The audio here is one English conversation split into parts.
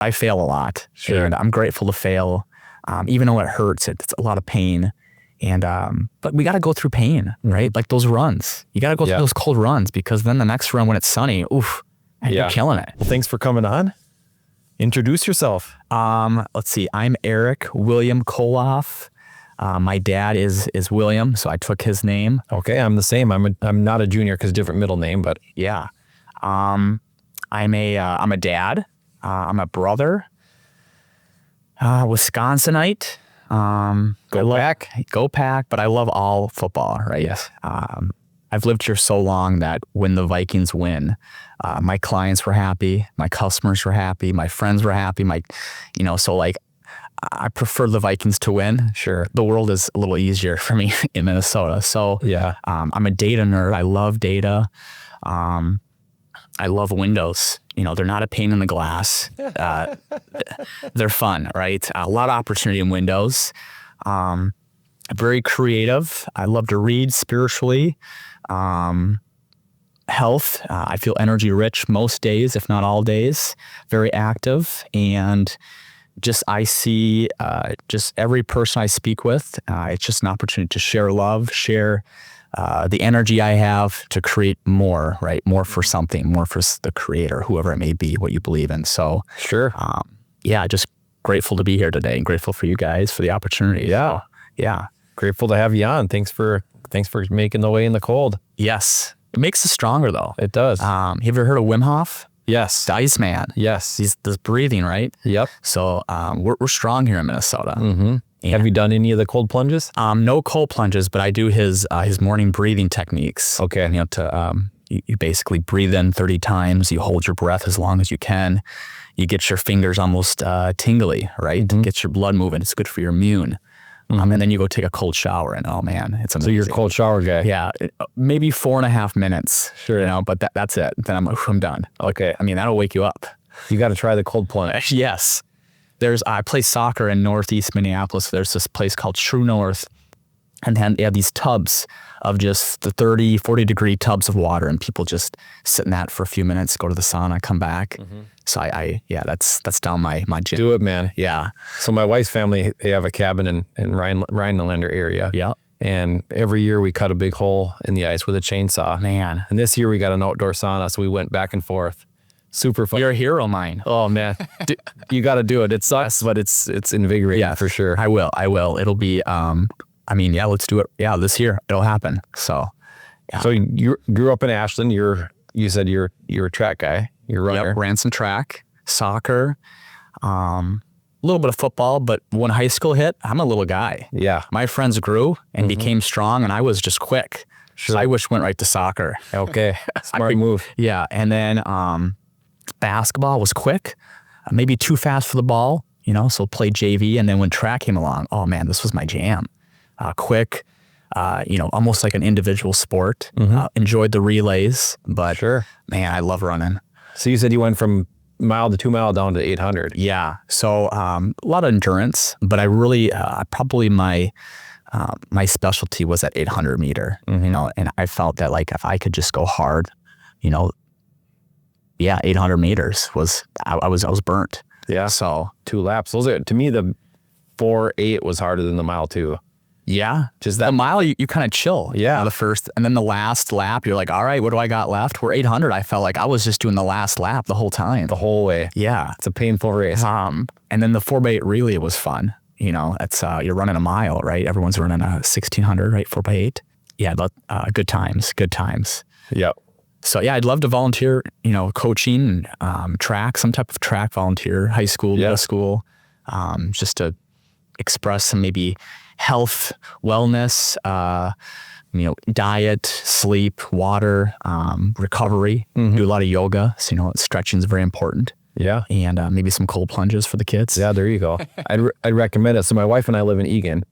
I fail a lot. Sure. And I'm grateful to fail. Even though it hurts, it's a lot of pain. And, but we got to go through pain, right? Like those runs, you got to go through those cold runs, because then the next run when it's sunny, oof, you're killing it. Well, thanks for coming on. Introduce yourself. Let's see. I'm Erik William Kollauf. My dad is William, so I took his name. Okay, I'm the same. I'm not a junior because different middle name, but yeah. I'm a dad. I'm a brother. Wisconsinite. Go Pack, but I love all football, right? Yes. I've lived here so long that when the Vikings win, my clients were happy, my customers were happy, my friends were happy, so like I prefer the Vikings to win. Sure. The world is a little easier for me in Minnesota. So yeah, I'm a data nerd. I love data. I love windows. They're not a pain in the glass. They're fun, right? A lot of opportunity in windows. Very creative. I love to read spiritually. Health. I feel energy rich most days, if not all days. Very active. And I see just every person I speak with, it's just an opportunity to share love, share the energy I have to create more, right? More for something, more for the creator, whoever it may be, what you believe in. So sure. Just grateful to be here today and grateful for you guys for the opportunity. Yeah. So, yeah. Grateful to have you on. Thanks for making the way in the cold. Yes. It makes us stronger though. It does. Have you ever heard of Wim Hof? Yes. The Iceman. Yes. He's this breathing, right? Yep. So we're strong here in Minnesota. Mm-hmm. Have you done any of the cold plunges? No cold plunges, but I do his morning breathing techniques. Okay. You basically breathe in 30 times. You hold your breath as long as you can. You get your fingers almost tingly, right? Mm-hmm. Get your blood moving. It's good for your immune. And then you go take a cold shower, and oh man, it's amazing. So you're a cold shower guy? Yeah, maybe 4.5 minutes. Sure. But that's it. Then I'm done. Okay. That'll wake you up. You got to try the cold plunge. Yes. I play soccer in Northeast Minneapolis. There's this place called True North. And then they have these tubs of just the 30, 40 degree tubs of water, and people just sit in that for a few minutes, go to the sauna, come back. Mm-hmm. So that's down my gym. Do it, man. Yeah. So my wife's family, they have a cabin in Rhinelander area. Yeah. And every year we cut a big hole in the ice with a chainsaw. Man. And this year we got an outdoor sauna, so we went back and forth. Super fun. You're a hero of mine. Oh man, you got to do it. It sucks, but it's invigorating. Yeah, for sure. I will. It'll be, let's do it. Yeah, this year it'll happen. So, yeah. So you grew up in Ashland. You said you're a track guy. You're a runner. Yep, ran some track, soccer, a little bit of football, but when high school hit, I'm a little guy. Yeah. My friends grew and became strong, and I was just quick. Sure. So I went right to soccer. Okay. Smart move. Yeah. And then basketball was quick, maybe too fast for the ball, so played JV. And then when track came along, oh man, this was my jam. Quick, almost like an individual sport. Enjoyed the relays, but sure, man, I love running. So you said you went from mile to 2 mile down to 800. Yeah. So a lot of endurance, but I really, probably my specialty was at 800 meter, and I felt that like if I could just go hard, 800 meters was, I was burnt. Yeah. So 2 laps. Those are, to me, the 4.8 was harder than the mile 2. Yeah. Just that mile, you kind of chill. Yeah. The first, and then the last lap, you're like, all right, what do I got left? We're 800. I felt like I was just doing the last lap the whole time. The whole way. Yeah. It's a painful race. And then the 4x8 relay was fun. It's, you're running a mile, right? Everyone's running a 1600, right? 4x8. Yeah. But, good times. Yep. So yeah, I'd love to volunteer, coaching, track, some type of track volunteer, high school, middle school, just to express some maybe health, wellness, diet, sleep, water, recovery, do a lot of yoga. So, stretching is very important. Yeah. And maybe some cold plunges for the kids. Yeah, there you go. I'd recommend it. So my wife and I live in Egan,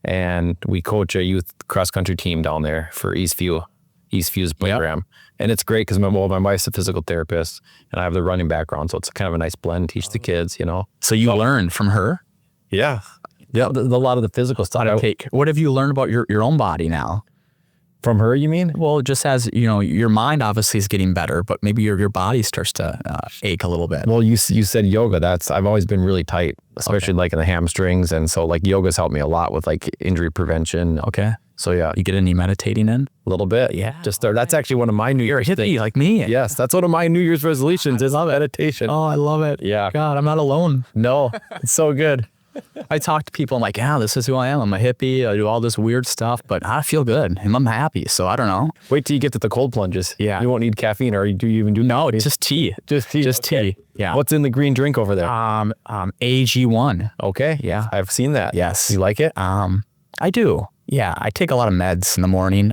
and we coach a youth cross-country team down there for Eastview's program. Yep. And it's great because my wife's a physical therapist and I have the running background. So it's kind of a nice blend, teach the kids, So you learn from her? Yeah. Yeah. A lot of the physical stuff. What have you learned about your own body now? From her, you mean? Well, just as, your mind obviously is getting better, but maybe your body starts to ache a little bit. Well, you said yoga. I've always been really tight, especially like in the hamstrings. And so like yoga's helped me a lot with like injury prevention. Okay. So yeah. You get any meditating in? A little bit. Yeah. Just start. That's actually one of my New Year's things. Like me. Yes. That's one of my New Year's resolutions is meditation. Oh, I love it. Yeah. God, I'm not alone. No, it's so good. I talk to people, I'm like, yeah, this is who I am. I'm a hippie. I do all this weird stuff, but I feel good and I'm happy. So I don't know. Wait till you get to the cold plunges. Yeah. You won't need caffeine, or do you even do? No, it's just tea. Just tea. Just okay. tea. Yeah. What's in the green drink over there? AG1. Okay. Yeah. I've seen that. Yes. You like it? I do. Yeah. I take a lot of meds in the morning.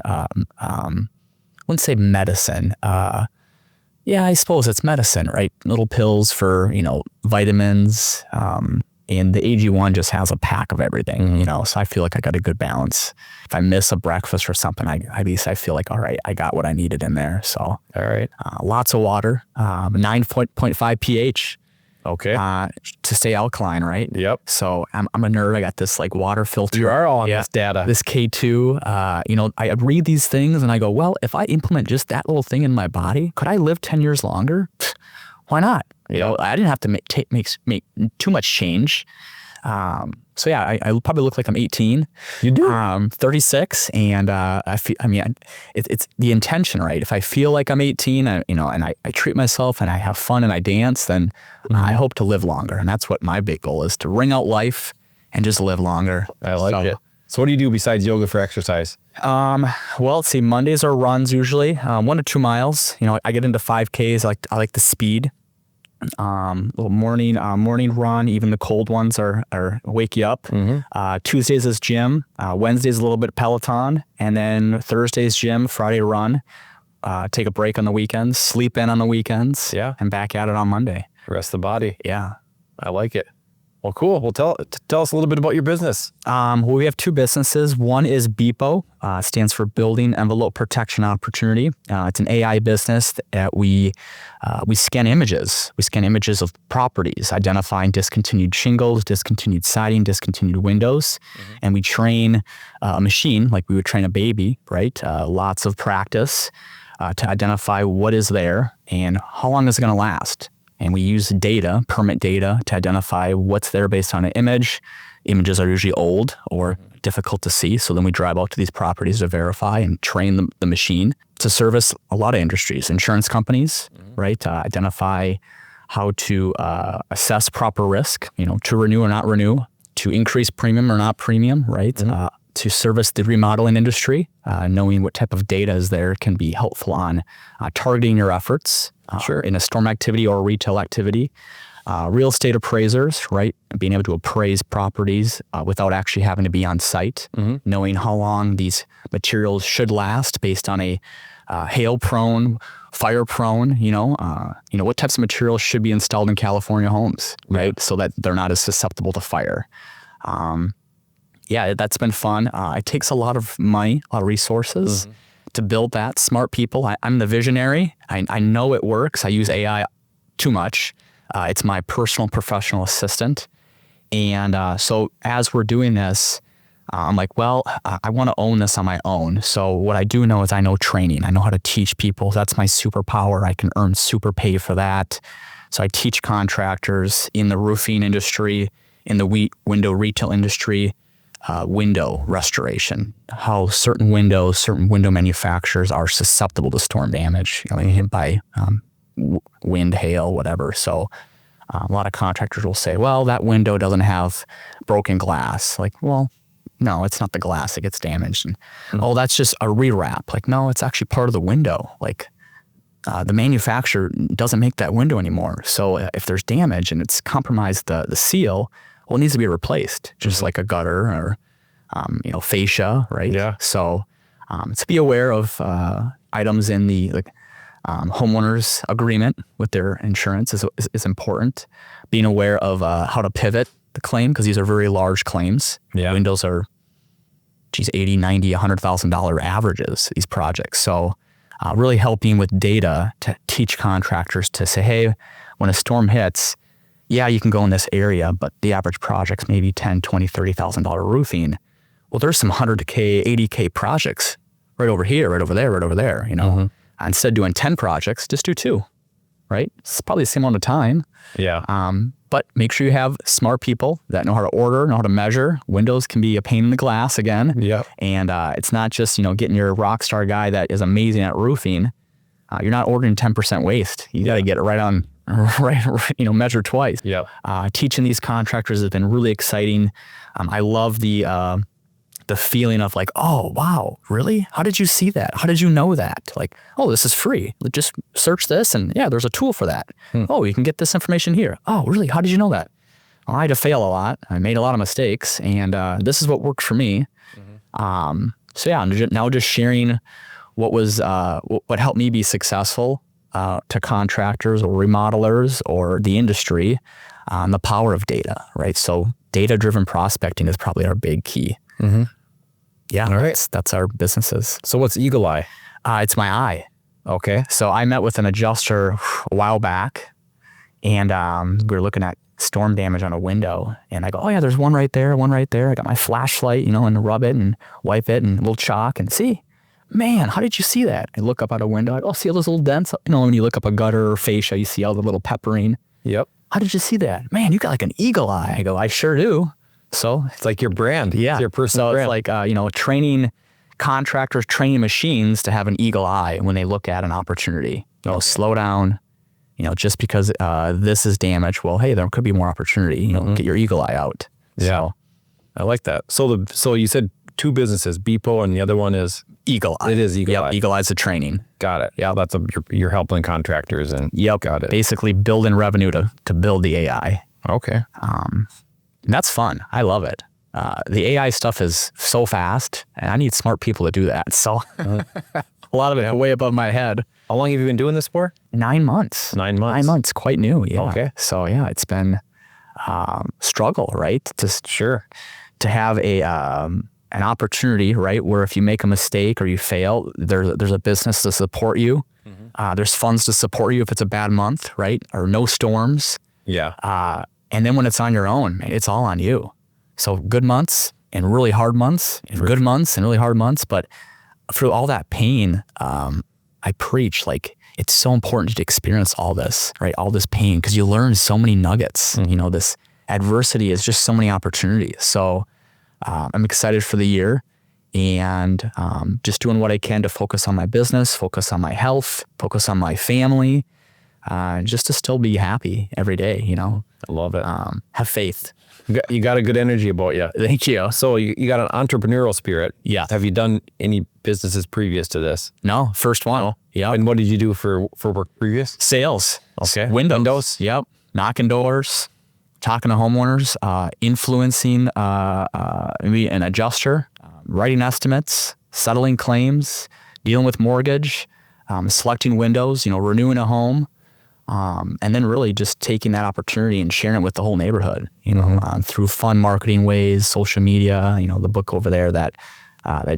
Wouldn't say medicine. Yeah, I suppose it's medicine, right? Little pills for, vitamins. And the AG1 just has a pack of everything, so I feel like I got a good balance. If I miss a breakfast or something, at least I feel like, all right, I got what I needed in there. So, all right. Lots of water, 9.5 pH. Okay. To stay alkaline, right? Yep. So I'm a nerd. I got this like water filter. You are on this data. This K2, I read these things and I go, well, if I implement just that little thing in my body, could I live 10 years longer? Why not? I didn't have to make too much change. So yeah, I probably look like I'm 18. You do. 36, and it's the intention, right? If I feel like I'm 18, and I treat myself and I have fun and I dance, then I hope to live longer, and that's what my big goal is: to ring out life and just live longer. I like it. So what do you do besides yoga for exercise? Well, let's see. Mondays are runs usually, 1 to 2 miles. I get into 5Ks. I like the speed. Little morning run. Even the cold ones are wake you up. Tuesdays is gym. Wednesdays a little bit Peloton, and then Thursdays gym. Friday run. Take a break on the weekends. Sleep in on the weekends. Yeah, and back at it on Monday. Rest the body. Yeah, I like it. Well, cool. Well, tell us a little bit about your business. We have 2 businesses. One is BEPO, stands for Building Envelope Protection Opportunity. It's an AI business that we scan images. We scan images of properties, identifying discontinued shingles, discontinued siding, discontinued windows, and we train a machine like we would train a baby, right? Lots of practice to identify what is there and how long is it going to last. And we use data, permit data, to identify what's there based on an image. Images are usually old or difficult to see. So then we drive out to these properties to verify and train the machine to service a lot of industries, insurance companies, right? To identify how to assess proper risk, to renew or not renew, to increase premium or not premium, right? To service the remodeling industry, knowing what type of data is there can be helpful on targeting your efforts in a storm activity or a retail activity. Real estate appraisers, right? Being able to appraise properties without actually having to be on site, knowing how long these materials should last based on a hail-prone, fire-prone, what types of materials should be installed in California homes, right? So that they're not as susceptible to fire. Yeah, that's been fun. It takes a lot of money, a lot of resources to build that. Smart people. I'm the visionary. I know it works. I use AI too much. It's my personal professional assistant. And so as we're doing this, I'm like, well, I want to own this on my own. So what I do know is I know training. I know how to teach people. That's my superpower. I can earn super pay for that. So I teach contractors in the roofing industry, in the window retail industry, window restoration, how certain window manufacturers are susceptible to storm damage, hit by wind, hail, whatever. So a lot of contractors will say, well, that window doesn't have broken glass. Like, well, no, it's not the glass that gets damaged. And, oh, that's just a rewrap. Like, no, it's actually part of the window. Like, the manufacturer doesn't make that window anymore. So if there's damage and it's compromised the seal, well, it needs to be replaced, just like a gutter or, fascia, right? Yeah. So to be aware of items in the homeowners agreement with their insurance is important. Being aware of how to pivot the claim, because these are very large claims. Yeah. Windows are, $80, $90, $100,000 averages, these projects. So really helping with data to teach contractors to say, hey, when a storm hits, yeah, you can go in this area, but the average project's maybe $10,000, $20,000, $30,000 roofing. Well, there's some $100K, $80K projects right over here, right over there, right over there, Instead of doing 10 projects, just do 2, right? It's probably the same amount of time. Yeah. But make sure you have smart people that know how to order, know how to measure. Windows can be a pain in the glass again. Yep. And it's not just, getting your rock star guy that is amazing at roofing. You're not ordering 10% waste. You got to get it right on, measure twice. Yep. Teaching these contractors has been really exciting. I love the feeling of like, oh, wow, really? How did you see that? How did you know that? Like, oh, this is free. Just search this and yeah, there's a tool for that. Oh, you can get this information here. Oh, really? How did you know that? Well, I had to fail a lot. I made a lot of mistakes and this is what worked for me. So yeah, now just sharing what was, what helped me be successful to contractors or remodelers or the industry, the power of data, right? So data-driven prospecting is probably our big key. Yeah, all right. That's our businesses. So what's Eagle Eye? It's my eye. Okay. So I met with an adjuster a while back and we were looking at storm damage on a window and I go, oh yeah, there's one right there, one right there. I got my flashlight, and rub it and wipe it and a little chalk and see, man, how did you see that? I look up out a window, I go, see all those little dents? When you look up a gutter or fascia, you see all the little peppering. Yep. How did you see that? Man, you got like an eagle eye. I go, I sure do. So it's like your brand. Yeah. It's your personal brand. It's like, training contractors, training machines to have an eagle eye when they look at an opportunity. Slow down, just because this is damaged. Well, hey, there could be more opportunity. Get your eagle eye out. Yeah. So, I like that. So you said 2 businesses, Beepo and the other one is? Eagle Eye. It is Eagle Eye. Eagle Eye's the training. Got it. Yeah, that's you're helping contractors and got it. Basically building revenue to build the AI. Okay. And that's fun. I love it. The AI stuff is so fast and I need smart people to do that. So a lot of it way above my head. How long have you been doing this for? 9 months. 9 months. 9 months. Quite new. Yeah. Okay. So yeah, it's been struggle, right? To have an opportunity, right? Where if you make a mistake or you fail, there's a business to support you. There's funds to support you if it's a bad month, right? Or no storms. Yeah. And then when it's on your own, man, it's all on you. So good months and really hard months, and good months and really hard months. But through all that pain, I preach like it's so important to experience all this, right? All this pain, because you learn so many nuggets. This adversity is just so many opportunities. So I'm excited for the year and just doing what I can to focus on my business, focus on my health, focus on my family, just to still be happy every day, I love it. Have faith. You got a good energy about you. Thank you. So you got an entrepreneurial spirit. Yeah. Have you done any businesses previous to this? No, first one. Yeah. And what did you do for work previous? Sales. Okay. Windows. Yep. Knocking doors, talking to homeowners, influencing maybe an adjuster, writing estimates, settling claims, dealing with mortgage, selecting windows, renewing a home. And then really just taking that opportunity and sharing it with the whole neighborhood, through fun marketing ways, social media, the book over there, that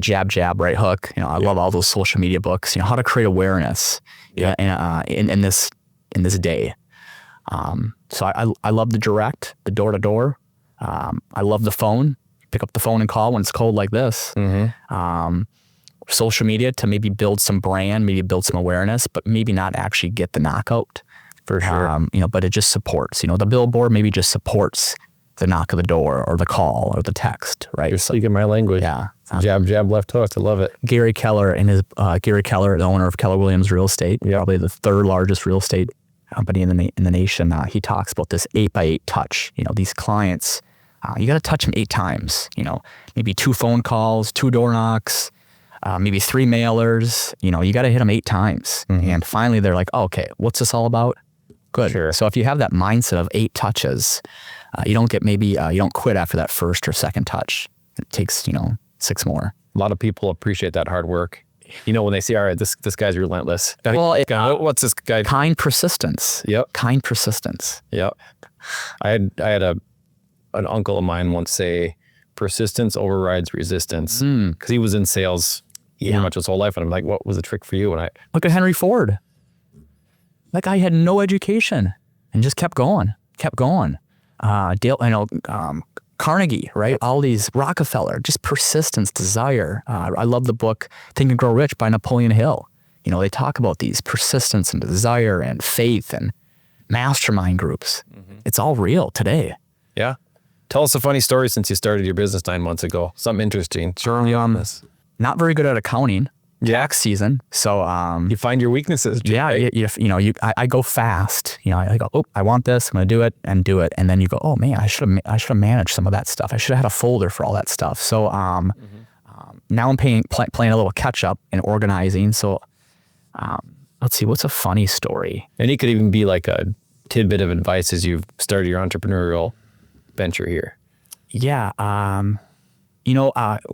jab, right hook. I love all those social media books, how to create awareness in this day. So I love the direct, the door to door. I love the phone, pick up the phone and call when it's cold like this. Social media to maybe build some brand, maybe build some awareness, but maybe not actually get the knockout. For sure. But it just supports, the billboard maybe just supports the knock of the door or the call or the text, right? You're speaking my language. Yeah. Jab, left hook. I love it. Gary Keller, the owner of Keller Williams Real Estate, probably the 3rd largest real estate company in the nation. He talks about this 8x8 touch. These clients, you got to touch them 8 times, maybe 2 phone calls, 2 door knocks, maybe 3 mailers, you got to hit them 8 times. And finally they're like, oh, okay, what's this all about? Good. Sure. So if you have that mindset of 8 touches, you don't get you don't quit after that first or second touch. It takes, 6 more. A lot of people appreciate that hard work. When they say, all right, this guy's relentless. Well, what's this guy? Kind persistence. Yep. Kind persistence. Yep. I had an uncle of mine once say, persistence overrides resistance, because he was in sales pretty much his whole life. And I'm like, what was the trick for you? And look at Henry Ford. That guy had no education and just kept going. Dale, Carnegie, right? All these Rockefeller, just persistence, desire. I love the book Think and Grow Rich by Napoleon Hill. You know, they talk about these persistence and desire and faith and mastermind groups. It's all real today. Yeah. Tell us a funny story since you started your business 9 months ago. Something interesting. Early on this. Not very good at accounting. Tax season. So you find your weaknesses. Yeah, I go fast. You know, I go, oh, I want this. I'm going to do it, and then you go, oh man, I should have managed some of that stuff. I should have had a folder for all that stuff. So now I'm playing a little catch up and organizing. So let's see, what's a funny story? And it could even be like a tidbit of advice as you've started your entrepreneurial venture here. Yeah.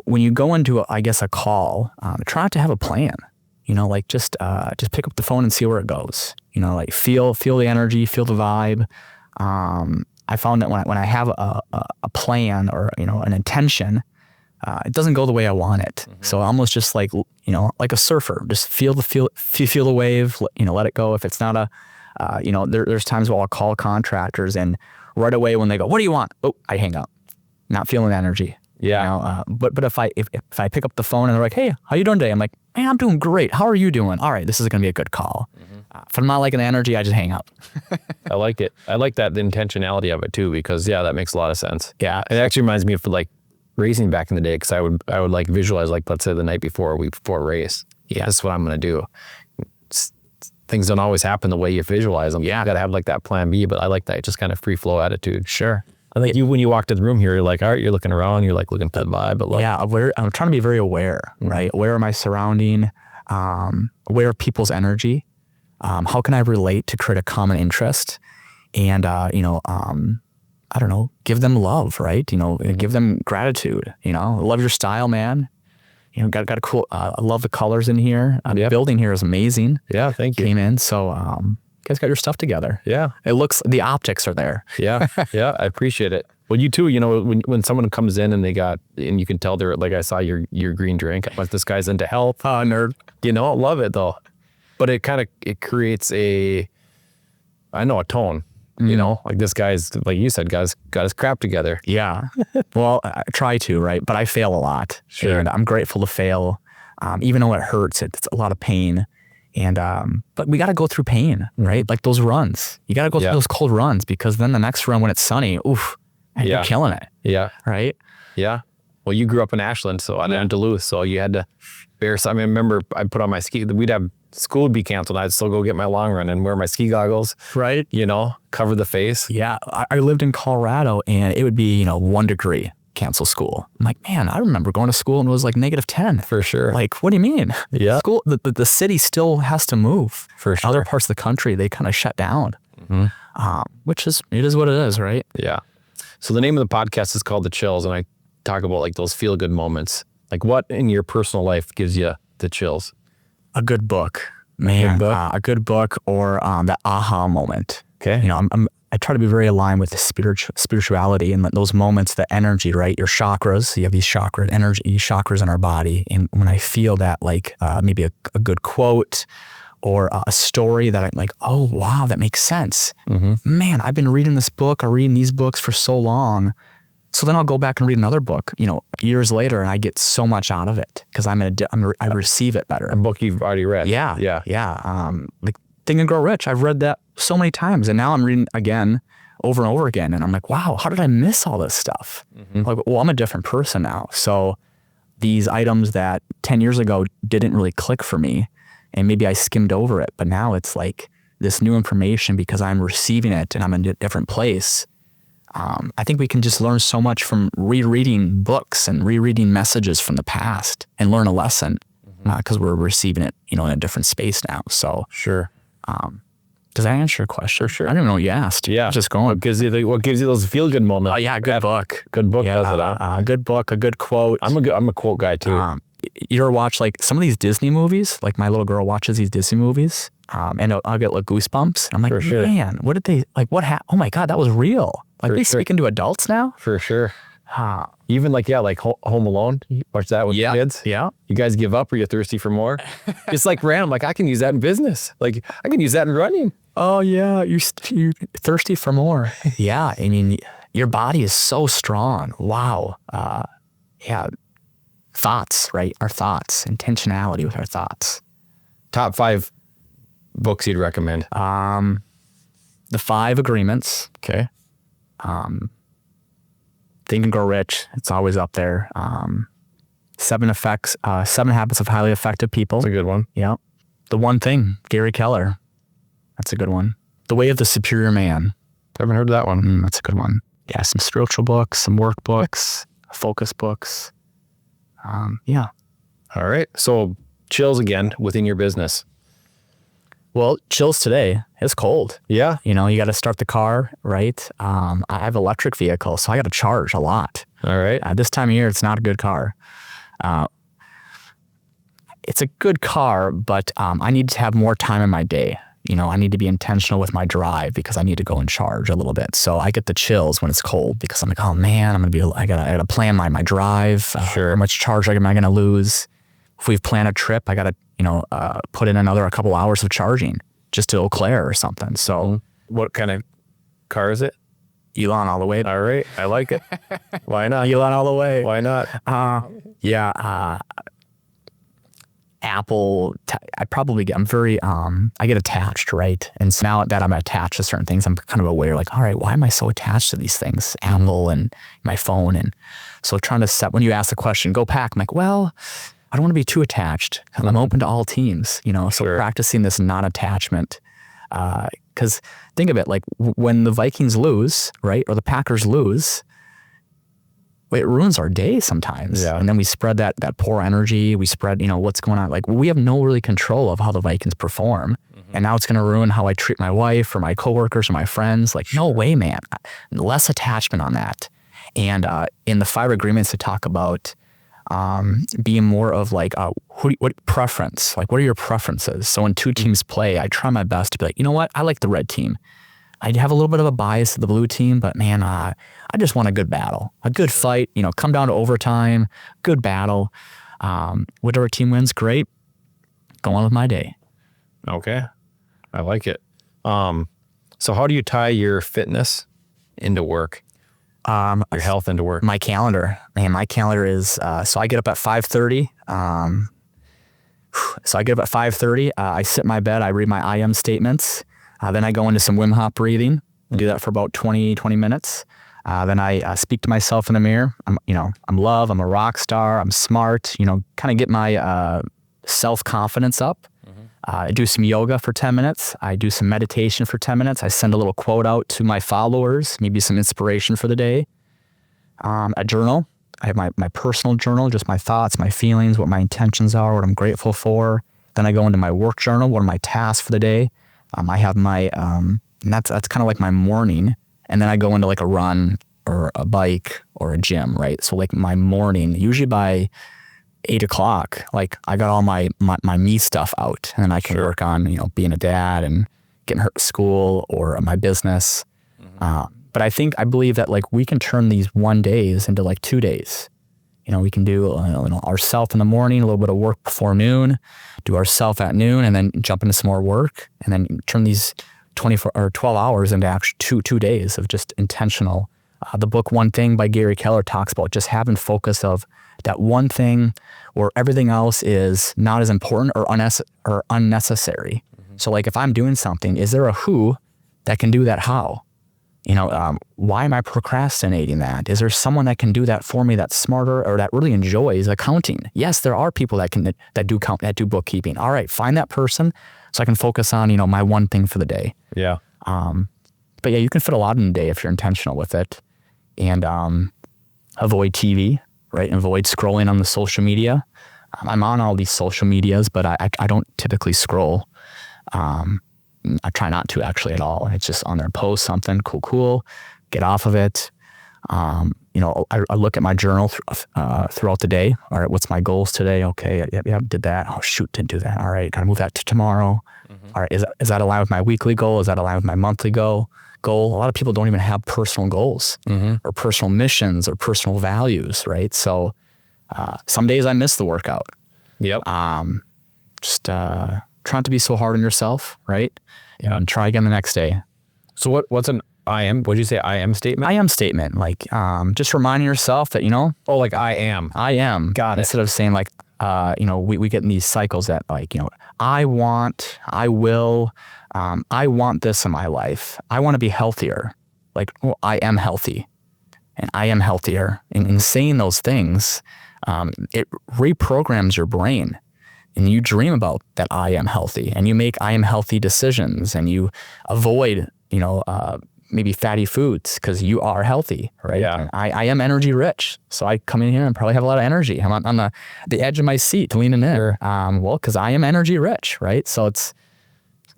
When you go into, a call, try not to have a plan. You know, like just pick up the phone and see where it goes. You know, like feel the energy, feel the vibe. I found that when I have a plan or an intention, it doesn't go the way I want it. So almost just like like a surfer, just feel the wave. Let it go. If it's not there's times where I'll call contractors and right away when they go, what do you want? Oh, I hang up, not feeling the energy. Yeah. But if I pick up the phone and they're like, hey, how you doing today? I'm like, man, I'm doing great. How are you doing? All right, this is going to be a good call. If I'm not liking the energy, I just hang up. I like it. I like that, the intentionality of it too, because that makes a lot of sense. Yeah. It actually reminds me of like racing back in the day, because I would like visualize, like, let's say the night before a race. Yeah. This is what I'm going to do. Things don't always happen the way you visualize them. Yeah. You got to have like that plan B, but I like that just kind of free flow attitude. Sure. I think when you walked in the room here, you're like, all right, you're looking around, you're like looking for the vibe. But I'm trying to be very aware, right? Aware of my surrounding, aware of people's energy. How can I relate to create a common interest? And, I don't know, give them love, right? Give them gratitude, love your style, man. Got a cool, I love the colors in here. The building here is amazing. Yeah, thank you. Came in, so you guys got your stuff together. Yeah. The optics are there. Yeah. Yeah. I appreciate it. Well, you too, when someone comes in and and you can tell they're like, I saw your green drink, but this guy's into health. Nerd. I love it though. But it creates a tone, like this guy's, like you said, guys got his crap together. Yeah. Well, I try to, right? But I fail a lot. Sure. And I'm grateful to fail. Even though it hurts, it's a lot of pain. And, but we got to go through pain, right? Like those runs, you got to go through those cold runs, because then the next run when it's sunny, oof, you're killing it. Yeah. Right. Yeah. Well, you grew up in Ashland, so I'm in Duluth, so you had to bear. I remember I put on my ski, we'd have school would be canceled. I'd still go get my long run and wear my ski goggles, right? Cover the face. Yeah. I lived in Colorado and it would be, 1 degree. Cancel school. I'm like, man, I remember going to school and it was like -10. For sure. Like, what do you mean? Yeah. School, the city still has to move. For sure. Other parts of the country, they kind of shut down, it is what it is, right? Yeah. So the name of the podcast is called The Chills, and I talk about like those feel good moments. Like what in your personal life gives you the chills? A good book, man. A good book or that aha moment. Okay. I try to be very aligned with the spirituality and those moments, the energy, right? Your chakras, you have these chakras in our body. And when I feel that, like maybe a good quote or a story that I'm like, oh, wow, that makes sense. Man, I've been reading this book or reading these books for so long. So then I'll go back and read another book, years later, and I get so much out of it because I receive it better. A book you've already read. Yeah. Like Think and Grow Rich. I've read that so many times, and now I'm reading again, over and over again, and I'm like, wow, how did I miss all this stuff? Like, well, I'm a different person now. So these items that 10 years ago didn't really click for me, and maybe I skimmed over it, but now it's like this new information because I'm receiving it and I'm in a different place. I think we can just learn so much from rereading books and rereading messages from the past and learn a lesson because we're receiving it, in a different space now. So sure. Does that answer your question? Sure. I don't even know what you asked. Yeah. Just going. What gives you those feel good moments? Oh yeah, good book. Good book does it. A good book, a good quote. I'm a quote guy too. You ever watch like some of these Disney movies? Like my little girl watches these Disney movies, and I'll get like goosebumps. I'm like, man, what did they like? What happened? Oh my God, that was real. Like they speaking to adults now? For sure. Even like Home Alone. You watch that with kids. Yeah. You guys give up? Or you thirsty for more? It's like random. Like I can use that in business. Like I can use that in running. Oh yeah, you thirsty for more? Yeah, I mean, your body is so strong. Wow. Yeah. Thoughts, right? Our thoughts, intentionality with our thoughts. Top 5 books you'd recommend? The 5 Agreements. Okay. Think and Grow Rich. It's always up there. 7 Habits of Highly Effective People. That's a good one. Yeah. The One Thing, Gary Keller. That's a good one. The Way of the Superior Man. Haven't heard of that one. That's a good one. Yeah, some spiritual books, some workbooks, focus books. Yeah. All right. So chills again within your business. Well, chills today. It's cold. Yeah. You know, you got to start the car, right? I have electric vehicle, so I got to charge a lot. All right. This time of year, it's not a good car. It's a good car, but I need to have more time in my day. You know, I need to be intentional with my drive because I need to go and charge a little bit. So I get the chills when it's cold because I'm like, oh man, I gotta plan my drive. Sure. How much charge am I gonna lose? If we've planned a trip, I gotta, put in a couple hours of charging just to Eau Claire or something. So what kind of car is it? Elon all the way. All right. I like it. Why not? Elon all the way. Why not? Apple, I get attached, right? And so now that I'm attached to certain things, I'm kind of aware, like, all right, why am I so attached to these things? Apple and my phone. And so trying to set, when you ask the question, go pack, I'm like, well, I don't want to be too attached. I'm open to all teams, so Sure. practicing this non-attachment. Because think of it, like when the Vikings lose, right? Or the Packers lose, it ruins our day sometimes. Yeah. And then we spread that poor energy. We spread, what's going on. Like we have no really control of how the Vikings perform. And now it's going to ruin how I treat my wife or my coworkers or my friends. Like, no way, man. Less attachment on that. And in the 5 Agreements, to talk about being more of like, what preference? Like, what are your preferences? So when 2 teams play, I try my best to be like, you know what? I like the red team. I have a little bit of a bias to the blue team, but man, I just want a good battle, a good fight, come down to overtime, good battle. Whatever team wins, great. Go on with my day. Okay. I like it. So how do you tie your fitness into work? Your health into work? My calendar, man, my calendar is, so I get up at 5:30. I sit in my bed, I read my I am statements. Then I go into some Wim Hof breathing, do that for about 20 minutes. Then I speak to myself in the mirror. I'm love, I'm a rock star, I'm smart, kind of get my self-confidence up. I do some yoga for 10 minutes. I do some meditation for 10 minutes. I send a little quote out to my followers, maybe some inspiration for the day. A journal. I have my personal journal, just my thoughts, my feelings, what my intentions are, what I'm grateful for. Then I go into my work journal, what are my tasks for the day. I have my, and that's kind of like my morning. And then I go into like a run or a bike or a gym, right? So like my morning, usually by 8 o'clock, like I got all my me stuff out, and then I can work on, being a dad and getting her to school or my business. But I believe that like we can turn these 1 days into like 2 days. We can do ourself in the morning, a little bit of work before noon, do ourself at noon, and then jump into some more work, and then turn these 24 or 12 hours into actually 2 days of just intentional. The book One Thing by Gary Keller talks about just having focus of that one thing, or everything else is not as important or unnecessary. So like if I'm doing something, is there a who that can do that how? Why am I procrastinating that? Is there someone that can do that for me that's smarter or that really enjoys accounting? Yes, there are people that do bookkeeping. All right, find that person so I can focus on, my one thing for the day. Yeah. But yeah, you can fit a lot in a day if you're intentional with it. And avoid TV, right? Avoid scrolling on the social media. I'm on all these social medias, but I don't typically scroll. I try not to actually at all. It's just on there, post something, cool, get off of it. I look at my journal throughout the day. All right, what's my goals today? Okay, yeah, did that. Oh shoot, didn't do that. All right, gotta move that to tomorrow. All right, is that aligned with my weekly goal? Is that aligned with my monthly goal? A lot of people don't even have personal goals or personal missions or personal values, right? So some days I miss the workout. Yep. Just try not to be so hard on yourself, right? Yeah, and try again the next day. So what's an What'd you say? I am statement? I am statement. Like, just reminding yourself that, Oh, like I am. I am. Got it. Instead of saying like, we get in these cycles that like, I want, I will, I want this in my life. I want to be healthier. Like, well, I am healthy and I am healthier. And in saying those things, it reprograms your brain. And you dream about that I am healthy, and you make I am healthy decisions, and you avoid, maybe fatty foods because you are healthy, right? Yeah. I am energy rich. So I come in here and probably have a lot of energy. I'm on the edge of my seat leaning in. Sure. Well, because I am energy rich, right? So it's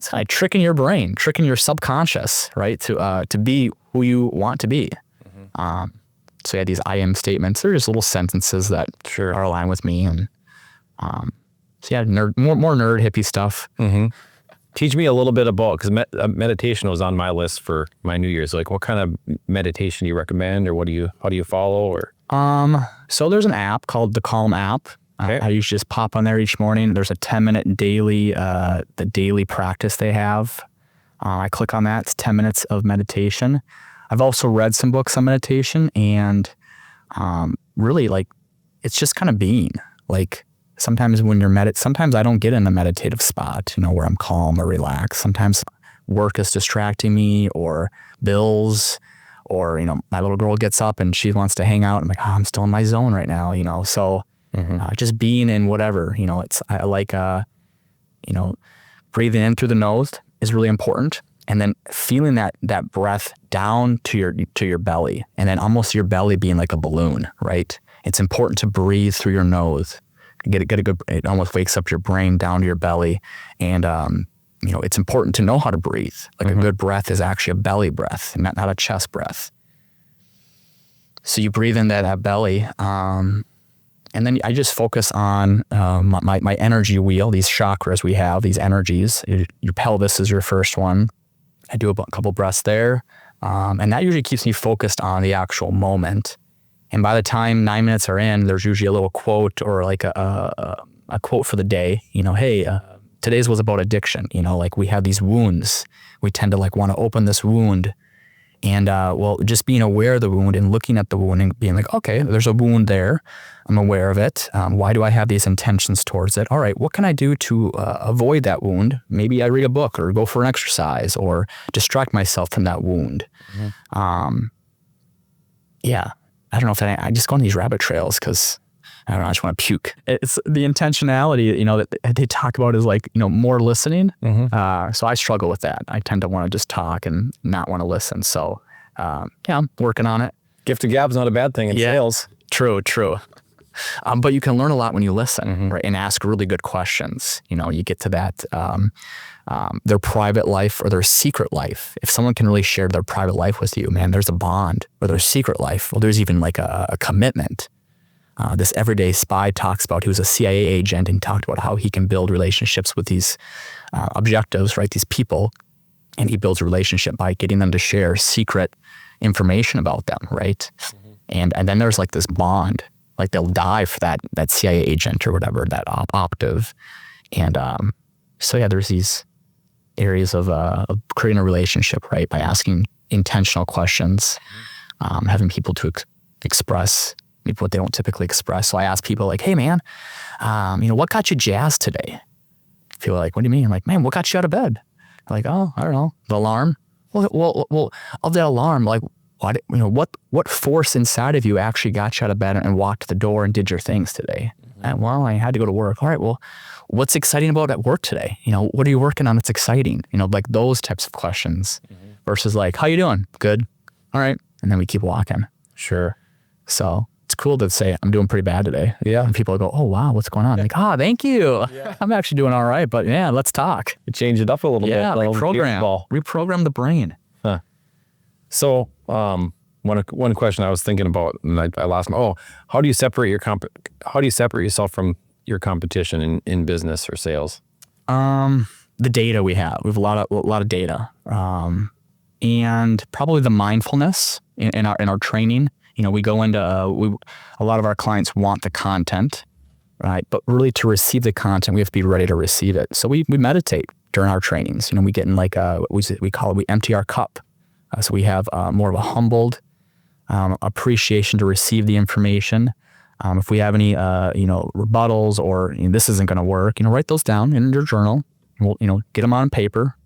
kind of tricking your brain, tricking your subconscious, right? To be who you want to be. So yeah, these I am statements, they're just little sentences that are aligned with me. And so yeah, more nerd hippie stuff. Teach me a little bit about, because meditation was on my list for my New Year's. Like, what kind of meditation do you recommend, or how do you follow? Or so there's an app called the Calm app. Okay. I usually just pop on there each morning. There's a 10-minute daily, the daily practice they have. I click on that. It's 10 minutes of meditation. I've also read some books on meditation, and really, like, it's just kind of being. Like, sometimes when you're sometimes I don't get in a meditative spot, where I'm calm or relaxed. Sometimes work is distracting me, or bills, or, my little girl gets up and she wants to hang out. I'm like, I'm still in my zone right now, so just being in whatever, I like, breathing in through the nose is really important. And then feeling that breath down to your belly, and then almost your belly being like a balloon, right? It's important to breathe through your nose. Get a good, it almost wakes up your brain down to your belly. And, it's important to know how to breathe. Like a good breath is actually a belly breath, not a chest breath. So you breathe into that belly. And then I just focus on my energy wheel, these chakras we have, these energies. Your pelvis is your first one. I do a couple breaths there. And that usually keeps me focused on the actual moment. And by the time 9 minutes are in, there's usually a little quote, or like a quote for the day. Hey, today's was about addiction. Like, we have these wounds. We tend to like want to open this wound. And just being aware of the wound and looking at the wound and being like, okay, there's a wound there. I'm aware of it. Why do I have these intentions towards it? All right, what can I do to avoid that wound? Maybe I read a book, or go for an exercise, or distract myself from that wound. Yeah. I don't know if I just go on these rabbit trails because I don't know, I just want to puke. It's the intentionality, that they talk about is like, more listening. So I struggle with that. I tend to want to just talk and not want to listen. So I'm working on it. Gift of gab's not a bad thing in sales. True. But you can learn a lot when you listen, right? And ask really good questions. You get to that, their private life or their secret life. If someone can really share their private life with you, man, there's a bond. Or their secret life, well, there's even like a commitment. This Everyday Spy talks about, he was a CIA agent, and talked about how he can build relationships with these objectives, right? These people. And he builds a relationship by getting them to share secret information about them, right? And then there's like this bond. Like, they'll die for that CIA agent or whatever, that operative. And so yeah, there's these areas of creating a relationship, right? By asking intentional questions, having people to express maybe what they don't typically express. So I ask people like, hey man, what got you jazzed today? People are like, what do you mean? I'm like, man, what got you out of bed? They're like, oh, I don't know, the alarm. Well, of that alarm, like, what force inside of you actually got you out of bed and walked to the door and did your things today? Well, I had to go to work. All right, well, what's exciting about at work today? What are you working on that's exciting? Like those types of questions versus like, how you doing? Good. All right. And then we keep walking. Sure. So it's cool to say, I'm doing pretty bad today. Yeah. And people go, oh, wow, what's going on? Like, thank you. Yeah. I'm actually doing all right, but yeah, let's talk. You change it up a little bit. Yeah, reprogram the brain. Huh. So one question I was thinking about, and I lost my, how do you separate yourself from your competition in business or sales? The data we have a lot of data, and probably the mindfulness in our training. We go into a lot of our clients want the content, right? But really, to receive the content, we have to be ready to receive it. So we meditate during our trainings. We get in like we empty our cup. So we have more of a humbled appreciation to receive the information. If we have any, rebuttals or this isn't going to work, write those down in your journal. We'll, get them on paper.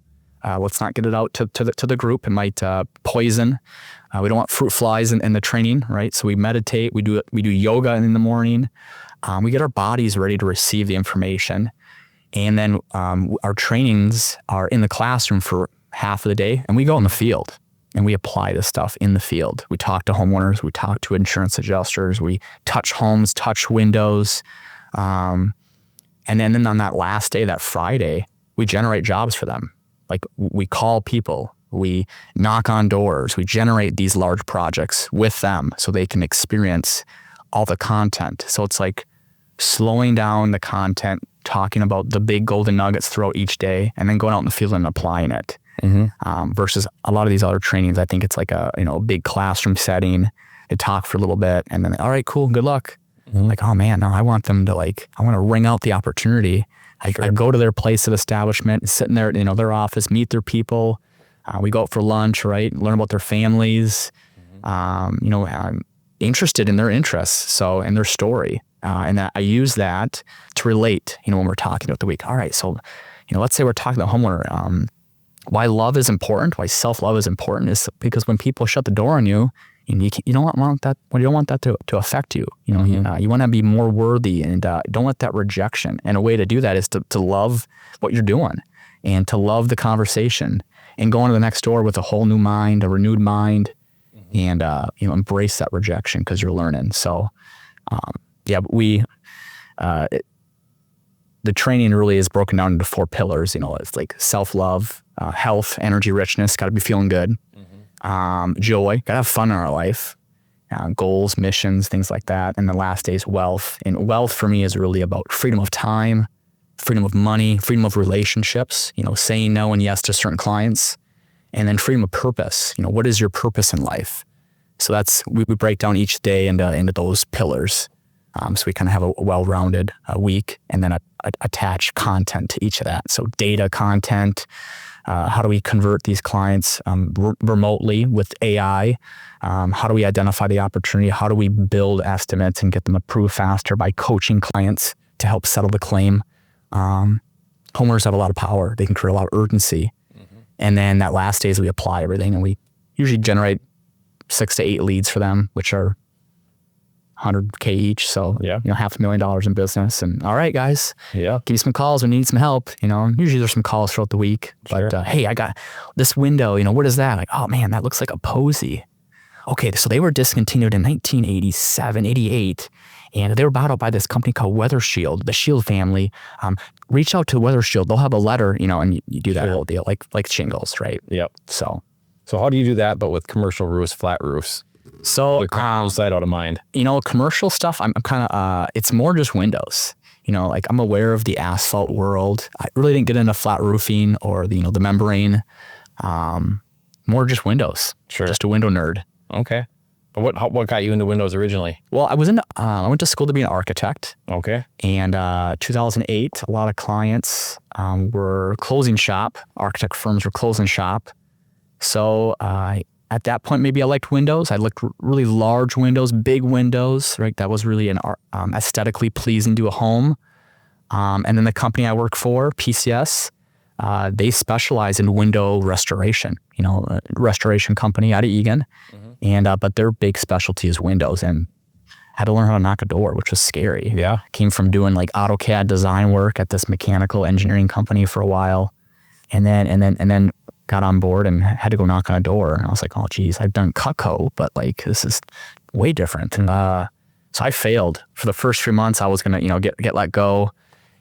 Let's not get it out to the group. It might poison. We don't want fruit flies in the training, right? So we meditate. We do yoga in the morning. We get our bodies ready to receive the information, and then our trainings are in the classroom for half of the day, and we go in the field and we apply this stuff in the field. We talk to homeowners. We talk to insurance adjusters. We touch homes, touch windows, and then on that last day, that Friday, we generate jobs for them. Like we call people, we knock on doors, we generate these large projects with them so they can experience all the content. So it's like slowing down the content, talking about the big golden nuggets throughout each day, and then going out in the field and applying it. Versus a lot of these other trainings, I think it's like a big classroom setting. They talk for a little bit and then, all right, cool, good luck. Like, oh man, no, I want them to I want to ring out the opportunity. I go to their place of establishment, sit in their, their office, meet their people. We go out for lunch, right? Learn about their families. I'm interested in their interests, and their story. And I use that to relate, when we're talking about the week. All right, so, let's say we're talking to the homeowner. Why love is important, why self-love is important is because when people shut the door on you, you don't want that. You don't want that to affect you. You want to be more worthy, and don't let that rejection. And a way to do that is to love what you're doing, and to love the conversation, and go into the next door with a whole new mind, a renewed mind, and embrace that rejection because you're learning. So, the training really is broken down into 4 pillars. It's like self-love, health, energy, richness. Got to be feeling good. Joy, gotta have fun in our life, goals, missions, things like that. And the last day is wealth. And wealth for me is really about freedom of time, freedom of money, freedom of relationships, saying no and yes to certain clients, and then freedom of purpose. What is your purpose in life? So we break down each day into those pillars. So we kind of have a well-rounded week, and then attach content to each of that. So data content, how do we convert these clients remotely with AI? How do we identify the opportunity? How do we build estimates and get them approved faster by coaching clients to help settle the claim? Homeowners have a lot of power. They can create a lot of urgency. And then that last day is we apply everything, and we usually generate 6 to 8 leads for them, which are $100K each. So, $500,000 in business. And all right, guys, give you some calls when you need some help. Usually there's some calls throughout the week, but hey, I got this window, what is that? Like, oh man, that looks like a posy. Okay. So they were discontinued in 1987, 88, and they were bought out by this company called Weather Shield, the Shield family. Reach out to Weather Shield. They'll have a letter, and you do that whole deal, like shingles, right? Yep. So how do you do that, but with commercial roofs, flat roofs? So, sight out of mind. Commercial stuff, I'm kind of, it's more just windows. I'm aware of the asphalt world. I really didn't get into flat roofing or the membrane. More just windows. Sure. Just a window nerd. Okay. But what got you into windows originally? Well, I went to school to be an architect. Okay. And 2008, a lot of clients were closing shop. Architect firms were closing shop. So at that point, maybe I liked windows. I liked really large windows, big windows, right? That was really an aesthetically pleasing to a home. And then the company I work for, PCS, they specialize in window restoration, a restoration company out of Egan. And but their big specialty is windows, and had to learn how to knock a door, which was scary. Yeah. Came from doing like AutoCAD design work at this mechanical engineering company for a while. And then got on board and had to go knock on a door. And I was like, oh geez, I've done Cutco, but like, this is way different. So I failed. For the first 3 months, I was going to, get let go.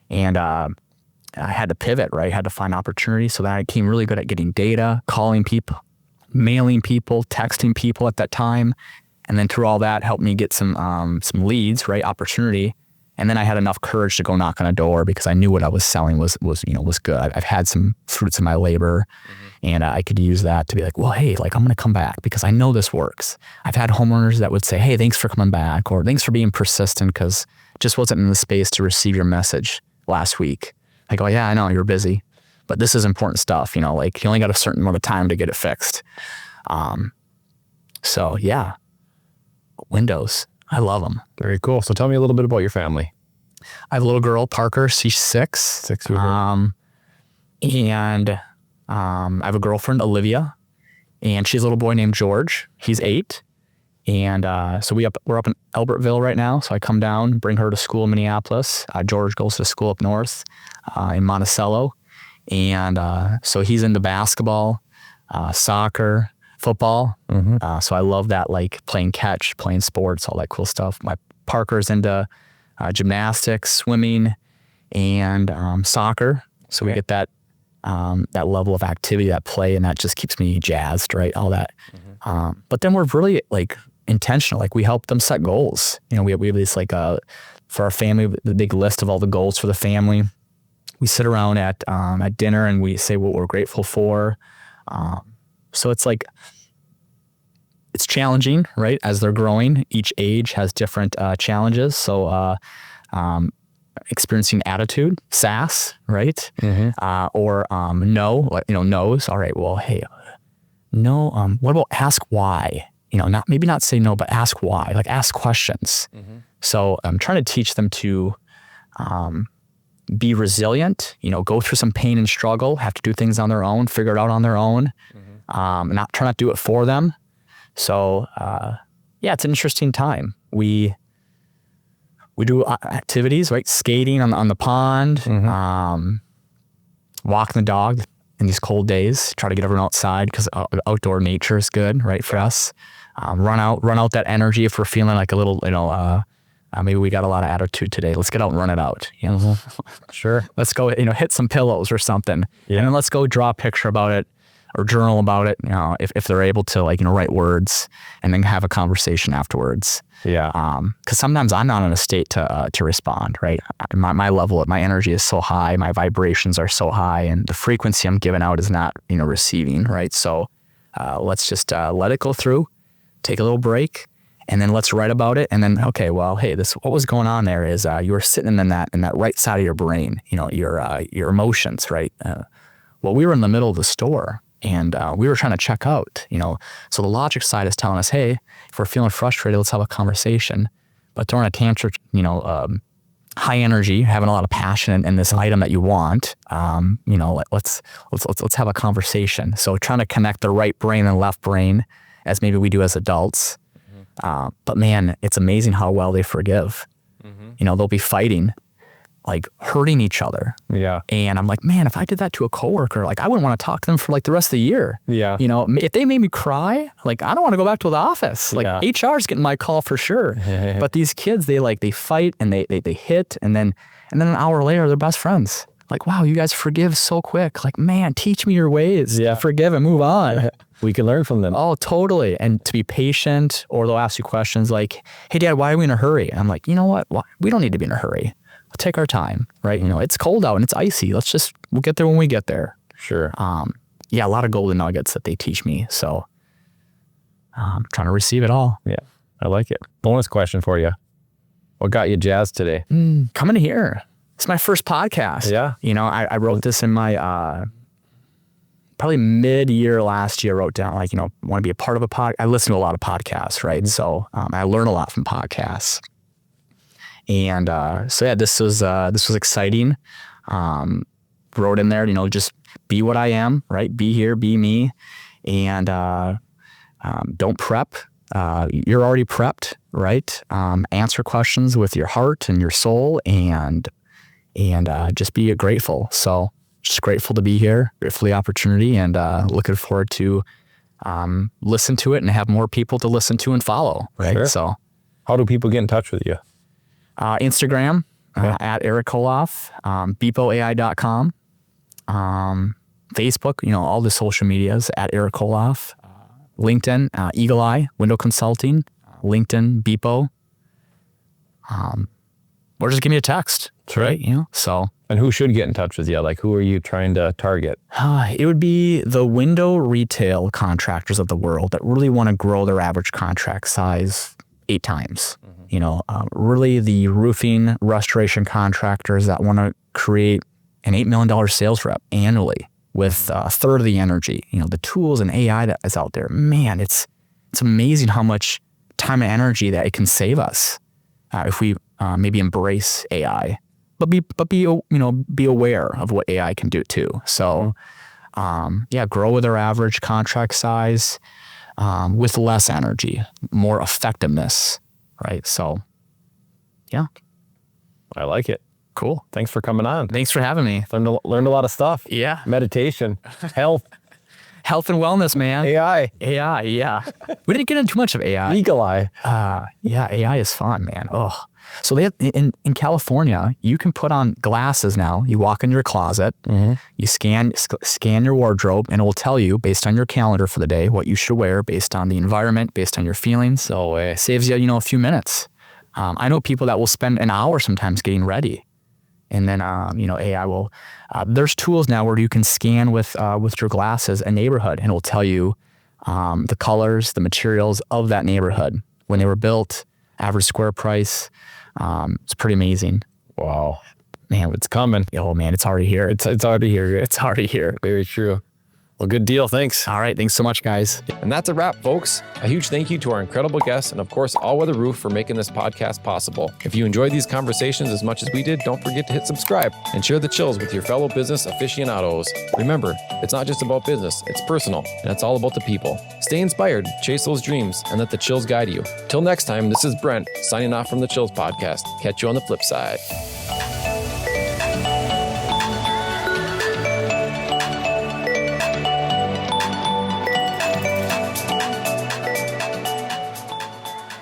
And I had to pivot, right? I had to find opportunities. So then I became really good at getting data, calling people, mailing people, texting people at that time. And then through all that helped me get some leads, right? Opportunity. And then I had enough courage to go knock on a door because I knew what I was selling was good. I've had some fruits of my labor, and I could use that to be like, well, hey, like I'm going to come back because I know this works. I've had homeowners that would say, hey, thanks for coming back, or thanks for being persistent because just wasn't in the space to receive your message last week. I go, yeah, I know you're busy, but this is important stuff. Like you only got a certain amount of time to get it fixed. So yeah, windows. I love them. Very cool. So tell me a little bit about your family. I have a little girl, Parker. She's 6. 6 And I have a girlfriend, Olivia, and she's a little boy named George. He's 8. And so we're up in Albertville right now. So I come down, bring her to school in Minneapolis. George goes to school up north in Monticello. And so he's into basketball, soccer, football. So I love that, like playing catch, playing sports, all that cool stuff. My Parker's into gymnastics, swimming, and soccer. So we get that level of activity, that play, and that just keeps me jazzed, right? All that. But then we're really like intentional. Like we help them set goals. You know, we have this like for our family, the big list of all the goals for the family. We sit around at dinner and we say what we're grateful for. So it's like, it's challenging, right? As they're growing, each age has different challenges. So experiencing attitude, sass, right? Or no, like, no's. All right, well, hey, no, what about ask why? Maybe not say no, but ask why, like ask questions. So I'm trying to teach them to be resilient, go through some pain and struggle, have to do things on their own, figure it out on their own, not try not to do it for them. So, yeah, it's an interesting time. We do activities, right? Skating on the pond, walking the dog in these cold days, try to get everyone outside because outdoor nature is good, right, for us. Run out that energy if we're feeling like a little, maybe we got a lot of attitude today. Let's get out and run it out. Sure. Let's go, hit some pillows or something. And then let's go draw a picture about it or journal about it, if they're able to, like, write words and then have a conversation afterwards. Yeah. Because sometimes I'm not in a state to respond, right? My level, my energy is so high, my vibrations are so high, and the frequency I'm giving out is not, receiving, right? So let's just let it go through, take a little break, and then let's write about it. And then, okay, well, hey, what was going on there is you were sitting in that right side of your brain, your emotions, right? Well, we were in the middle of the store. And we were trying to check out, So the logic side is telling us, hey, if we're feeling frustrated, let's have a conversation. But during a tantrum, high energy, having a lot of passion in this item that you want, let's have a conversation. So trying to connect the right brain and left brain, as maybe we do as adults. But man, it's amazing how well they forgive. They'll be fighting, like hurting each other. Yeah. And I'm like, man, if I did that to a coworker, like I wouldn't want to talk to them for like the rest of the year. Yeah. If they made me cry, like I don't want to go back to the office. Like HR's getting my call for sure. But these kids, they fight and they hit and then an hour later they're best friends. Like, wow, you guys forgive so quick. Like, man, teach me your ways. Yeah. Forgive and move on. We can learn from them. Oh, totally. And to be patient, or they'll ask you questions like, hey, Dad, why are we in a hurry? And I'm like, you know what? We don't need to be in a hurry. We'll take our time, right? It's cold out and it's icy. We'll get there when we get there. Sure. Yeah, a lot of golden nuggets that they teach me. So I'm trying to receive it all. Yeah, I like it. Bonus question for you. What got you jazzed today? Coming here. It's my first podcast. Yeah. I wrote this in my, probably mid-year last year, I wrote down, like, want to be a part of a podcast. I listen to a lot of podcasts, right? So I learn a lot from podcasts. And so yeah, this was exciting. Wrote in there, just be what I am, right? Be here, be me, and don't prep. You're already prepped, right? Answer questions with your heart and your soul, and just be grateful. So just grateful to be here, grateful for the opportunity, and looking forward to listen to it and have more people to listen to and follow, right? Sure. So how do people get in touch with you? Instagram, at Erik Kollauf, beepoai.com, Facebook, all the social medias at Erik Kollauf, LinkedIn, Eagle Eye, Window Consulting, LinkedIn, Beepo, or just give me a text. That's right. So. And who should get in touch with you? Like, who are you trying to target? It would be the window retail contractors of the world that really want to grow their average contract size 8 times. Really the roofing restoration contractors that want to create an $8 million sales rep annually. with a third of the energy. The tools and AI that is out there, man, it's amazing how much time and energy that it can save us if we maybe embrace AI, but be aware of what AI can do too. So grow with our average contract size with less energy, more effectiveness, right? So yeah, I like it. cool. Thanks for coming on. Thanks for having me. Learned a lot of stuff. Yeah. Meditation, health, Health and wellness, man. AI, Yeah. We didn't get into too much of AI. eagle eye. AI is fun, man. Oh, so they have, in California, you can put on glasses now. You walk in your closet, you scan your wardrobe, and it will tell you based on your calendar for the day what you should wear based on the environment, based on your feelings. No way. It saves you, a few minutes. I know people that will spend an hour sometimes getting ready. And then, AI will, there's tools now where you can scan with your glasses a neighborhood, and it will tell you the colors, the materials of that neighborhood, when they were built, average square price. It's pretty amazing. Wow. Man, It's coming. oh man, it's already here. It's already here. It's already here. Very true. Well, good deal. Thanks. All right. Thanks so much, guys. And that's a wrap, folks. A huge thank you to our incredible guests and, of course, All Weather Roof for making this podcast possible. If you enjoyed these conversations as much as we did, don't forget to hit subscribe and share the chills with your fellow business aficionados. Remember, it's not just about business, it's personal, and it's all about the people. Stay inspired, chase those dreams, and let the chills guide you. Till next time, this is Brent signing off from the Chills Podcast. Catch you on the flip side.